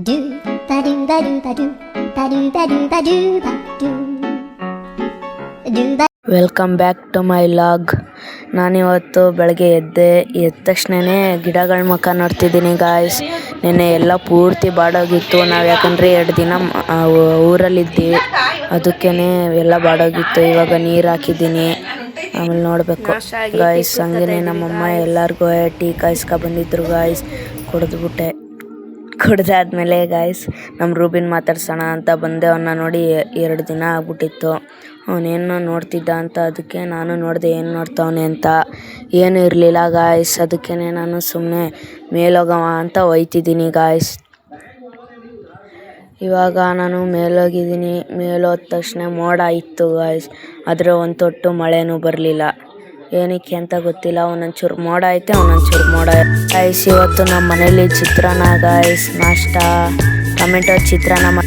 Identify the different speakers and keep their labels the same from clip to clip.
Speaker 1: Do ba do ba do ba do ba do ba do ba do ba do do ba.
Speaker 2: Welcome back to my vlog. ನಾನಿವತ್ತು ಬೆಳಗ್ಗೆ ಎದ್ದ ತಕ್ಷಣವೇ ಗಿಡಗಳ ಮುಖ ನೋಡ್ತಿದ್ದೀನಿ guys. ನೆನ್ನೆ ಎಲ್ಲ ಪೂರ್ತಿ ಬಾಡೋಗಿತ್ತು. ನಾವು ಯಾಕಂದರೆ 2 ದಿನ ಊರಲ್ಲಿದ್ದೀವಿ, ಅದಕ್ಕೇ ಎಲ್ಲ ಬಾಡೋಗಿತ್ತು. ಇವಾಗ ನೀರು ಹಾಕಿದ್ದೀನಿ, ಆಮೇಲೆ ನೋಡಬೇಕು ಗಾಯ್ಸ್. ಹಂಗೇ ನಮ್ಮಮ್ಮ ಎಲ್ಲರಿಗೂ ಟೀ ಕಾಯಿಸ್ಕೊ ಬಂದಿದ್ರು ಗಾಯ್ಸ್. ಕುಡ್ದಾದ್ಮೇಲೆ ಗಾಯ್ಸ್ ನಮ್ಮ ರೂಬಿನ್ ಮಾತಾಡ್ಸೋಣ ಅಂತ ಬಂದೆ. ಅವನ್ನ ನೋಡಿ 2 ದಿನ ಆಗ್ಬಿಟ್ಟಿತ್ತು. ಅವನೇನೋ ನೋಡ್ತಿದ್ದ ಅಂತ, ಅದಕ್ಕೆ ನಾನು ನೋಡಿದೆ ಏನು ನೋಡ್ತಾವನೆ ಅಂತ. ಏನೂ ಇರಲಿಲ್ಲ ಗಾಯ್ಸ್. ಅದಕ್ಕೇ ನಾನು ಸುಮ್ಮನೆ ಮೇಲೋಗವ ಅಂತ ಒಯ್ತಿದ್ದೀನಿ ಗಾಯ್ಸ್. ಇವಾಗ ನಾನು ಮೇಲೋಗಿದ್ದೀನಿ. ಮೇಲೋದ ತಕ್ಷಣ ಮೋಡ ಇತ್ತು ಗಾಯ್ಸ್, ಆದರೆ ಒಂದು ತೊಟ್ಟು ಮಳೆನೂ ಬರಲಿಲ್ಲ. ಏನಕ್ಕೆ ಅಂತ ಗೊತ್ತಿಲ್ಲ. ಒಂದೊಂಚೂರು ಮೋಡ ಐತೆ, ಒಂದೊಂಚೂರು ಮೋಡ ಗಾಯ್ಸ್. ಇವತ್ತು ನಮ್ಮ ಮನೇಲಿ ಚಿತ್ರಾನ್ನ ಗಾಯ್ಸ್. ನಾಷ್ಟ ಟೊಮೆಟೊ ಚಿತ್ರಾನ್ನ.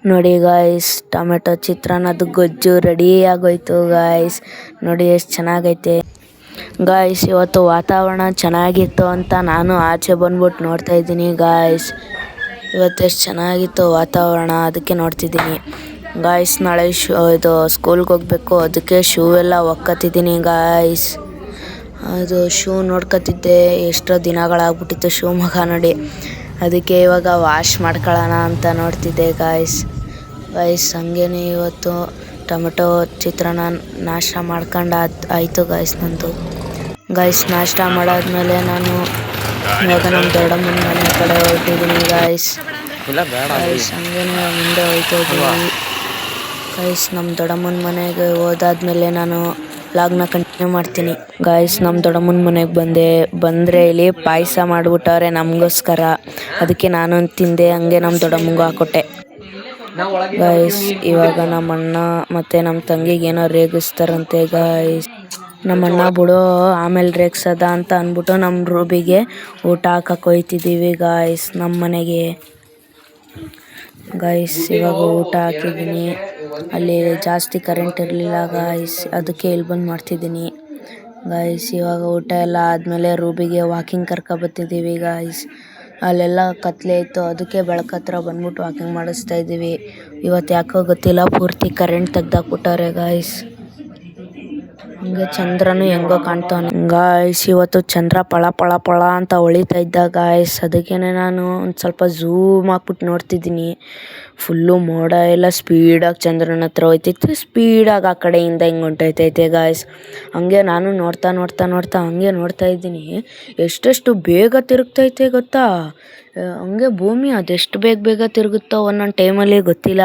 Speaker 2: ನೋಡಿ ಗಾಯ್ಸ್, ಟೊಮೆಟೊ ಚಿತ್ರಾನ್ನದ ಗೊಜ್ಜು ರೆಡಿ ಆಗೋಯ್ತು ಗಾಯ್ಸ್. ನೋಡಿ ಎಷ್ಟು ಚೆನ್ನಾಗೈತೆ ಗಾಯ್ಸ್. ಇವತ್ತು ವಾತಾವರಣ ಚೆನ್ನಾಗಿತ್ತು ಅಂತ ನಾನು ಆಚೆ ಬಂದ್ಬಿಟ್ಟು ನೋಡ್ತಾ ಇದ್ದೀನಿ ಗಾಯ್ಸ್. ಇವತ್ತು ಎಷ್ಟು ಚೆನ್ನಾಗಿತ್ತು ವಾತಾವರಣ, ಅದಕ್ಕೆ ನೋಡ್ತಿದ್ದೀನಿ ಗಾಯ್ಸ್. ನಾಳೆ ಇದು ಸ್ಕೂಲ್ಗೆ ಹೋಗ್ಬೇಕು, ಅದಕ್ಕೆ ಶೂ ಎಲ್ಲ ಒಕ್ಕತ್ತಿದ್ದೀನಿ ಗಾಯ್ಸ್. ಅದು ಶೂ ನೋಡ್ಕೊತಿದ್ದೆ, ಎಷ್ಟೋ ದಿನಗಳಾಗ್ಬಿಟ್ಟಿತ್ತು ಶೂ ಮುಖ ನೋಡಿ. ಅದಕ್ಕೆ ಇವಾಗ ವಾಶ್ ಮಾಡ್ಕೊಳ್ಳೋಣ ಅಂತ ನೋಡ್ತಿದ್ದೆ ಗಾಯ್ಸ್. ಹಂಗೇನೆ ಇವತ್ತು ಟೊಮೆಟೊ ಚಿತ್ರಾನ್ನ ನಾಷ್ಟ ಮಾಡ್ಕೊಂಡು ಆಯಿತು ಗಾಯ್ಸ್ ನಂದು. ಗಾಯ್ಸ್ ನಾಷ್ಟ ಮಾಡಾದ್ಮೇಲೆ ನಾನು ಇವಾಗ ನಮ್ಮ ದೊಡ್ಡಮ್ಮನ ಮನೆ ಕಡೆ ಹೊರಟಿದ್ದೀನಿ ಗಾಯ್ಸ್. ಹಂಗೇನೆ ಮುಂದೆ ಹೋಯ್ತಾ ಇದ್ದೀನಿ ಗಾಯ್ಸ್. ನಮ್ಮ ದೊಡ್ಡಮ್ಮನ ಮನೆಗೆ ಹೋದಾದ್ಮೇಲೆ ನಾನು ವ್ಲಾಗ್ನ ಕಂಟಿನ್ಯೂ ಮಾಡ್ತೀನಿ ಗಾಯ್ಸ್. ನಮ್ಮ ದೊಡ್ಡಮ್ಮನ ಮನೆಗೆ ಬಂದರೆ ಇಲ್ಲಿ ಪಾಯಸ ಮಾಡಿಬಿಟ್ಟವ್ರೆ ನಮಗೋಸ್ಕರ, ಅದಕ್ಕೆ ನಾನು ತಿಂದೆ. ಹಂಗೆ ನಮ್ಮ ದೊಡ್ಡಮ್ಮಂಗೂ ಹಾಕೊಟ್ಟೆ ಗಾಯ್ಸ್. ಇವಾಗ ನಮ್ಮ ಅಣ್ಣ ಮತ್ತು ನಮ್ಮ ತಂಗಿಗೆ ಏನೋ ರೇಗಿಸ್ತಾರಂತೆ ಗಾಯ್ಸ್. ನಮ್ಮ ಅಣ್ಣ ಬಿಡೋ ಆಮೇಲೆ ರೇಗ್ಸದ ಅಂತ ಅಂದ್ಬಿಟ್ಟು ನಮ್ಮ ರೂಬಿಗೆ ಊಟ ಹಾಕಕ್ಕೆ ಹೋಯ್ತಿದ್ದೀವಿ ಗಾಯ್ಸ್ ನಮ್ಮ ಮನೆಗೆ ಗಾಯ್ಸ್. ಇವಾಗ ಊಟ ಹಾಕಿದ್ದೀನಿ. ಅಲ್ಲಿ ಜಾಸ್ತಿ ಕರೆಂಟ್ ಇರಲಿಲ್ಲ ಗಾಯ್ಸ್, ಅದಕ್ಕೆ ಇಲ್ಲಿ ಬಂದು ಮಾಡ್ತಿದ್ದೀನಿ ಗಾಯ್ಸ್. ಇವಾಗ ಊಟ ಎಲ್ಲ ಆದಮೇಲೆ ರೂಬಿಗೆ ವಾಕಿಂಗ್ ಕರ್ಕೊಬತ್ತಿದ್ದೀವಿ ಗಾಯ್ಸ್. ಅಲ್ಲೆಲ್ಲ ಕತ್ಲೆ ಇತ್ತು, ಅದಕ್ಕೆ ಬೆಳಕತ್ರ ಬಂದ್ಬಿಟ್ಟು ವಾಕಿಂಗ್ ಮಾಡಿಸ್ತಾ ಇದ್ದೀವಿ. ಇವತ್ತು ಯಾಕೋ ಗೊತ್ತಿಲ್ಲ ಪೂರ್ತಿ ಕರೆಂಟ್ ತೆಗ್ದಾಕ್ಬಿಟ್ಟವ್ರೆ ಗಾಯ್ಸ್. ಹಂಗೆ ಚಂದ್ರನು ಹೆಂಗೋ ಕಾಣ್ತಾವನೆ ಗಾಯ್ಸ್. ಇವತ್ತು ಚಂದ್ರ ಪಳ ಪಳ ಪಳ ಅಂತ ಹೊಳಿತಾ ಇದ್ದ ಗಾಯ್ಸ್. ಅದಕ್ಕೇ ನಾನು ಒಂದು ಸ್ವಲ್ಪ ಝೂಮ್ ಹಾಕ್ಬಿಟ್ಟು ನೋಡ್ತಿದ್ದೀನಿ. ಫುಲ್ಲು ಮೋಡ ಎಲ್ಲ ಸ್ಪೀಡಾಗಿ ಚಂದ್ರನ ಹತ್ರ ಹೋಯ್ತೈತೆ, ಸ್ಪೀಡಾಗಿ ಆ ಕಡೆಯಿಂದ ಹಿಂಗೆ ಹೊಂಟೈತೈತೆ ಗಾಯ್ಸ್. ಹಂಗೆ ನಾನು ನೋಡ್ತಾ ಹಂಗೆ ನೋಡ್ತಾ ಇದ್ದೀನಿ. ಎಷ್ಟೆಷ್ಟು ಬೇಗ ತಿರುಗ್ತೈತೆ ಗೊತ್ತಾ. ಹಂಗೆ ಭೂಮಿ ಅದೆಷ್ಟು ಬೇಗ ತಿರುಗುತ್ತೋ ಒಂದೊಂದು ಟೈಮಲ್ಲಿ ಗೊತ್ತಿಲ್ಲ.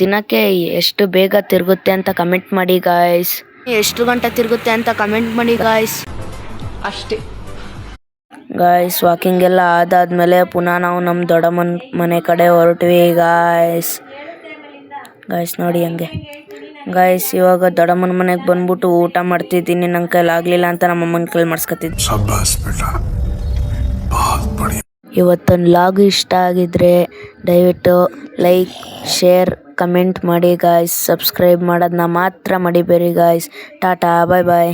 Speaker 2: ದಿನಕ್ಕೆ ಎಷ್ಟು ಬೇಗ ತಿರುಗುತ್ತೆ ಅಂತ ಕಮೆಂಟ್ ಮಾಡಿ ಗಾಯ್ಸ್. ಎಷ್ಟು ಗಂಟೆ ತಿರುಗುತ್ತೆ ಅಂತ ಕಮೆಂಟ್ ಮಾಡಿ ಗಾಯ್ಸ್.
Speaker 3: ಅಷ್ಟೇ
Speaker 2: ಗಾಯ್ಸ್. ವಾಕಿಂಗ್ ಎಲ್ಲ ಆದಾದ್ಮೇಲೆ ಪುನಃ ನಾವು ನಮ್ಮ ದೊಡ್ಡಮ್ಮನ ಮನೆ ಕಡೆ ಹೊರಟ್ವಿ ಗಾಯ್ಸ್. ನೋಡಿ ಹಂಗೆ ಗಾಯ್ಸ್. ಇವಾಗ ದೊಡ್ಡಮ್ಮನ ಮನೆಗೆ ಬಂದ್ಬಿಟ್ಟು ಊಟ ಮಾಡ್ತಿದ್ದೀನಿ. ನನ್ನ ಕೈಲಿ ಆಗಲಿಲ್ಲ ಅಂತ ನಮ್ಮ ಅಮ್ಮನ ಕೈಲಿ ಮಾಡಿಸ್ಕೊತಿದ್ದೆ ಇವತ್ತೊಂದು ಲಾಗು ಇಷ್ಟ ಆಗಿದ್ರೆ ದಯವಿಟ್ಟು ಲೈಕ್ ಶೇರ್ ಕಮೆಂಟ್ ಮಾಡಿ ಗಾಯ್ಸ್. ಸಬ್ಸ್ಕ್ರೈಬ್ ಮಾಡೋದನ್ನ ಮಾತ್ರ ಮಡಿಬೇಡಿ ಗಾಯ್ಸ್. ಟಾಟಾ ಬಾಯ್ ಬಾಯ್.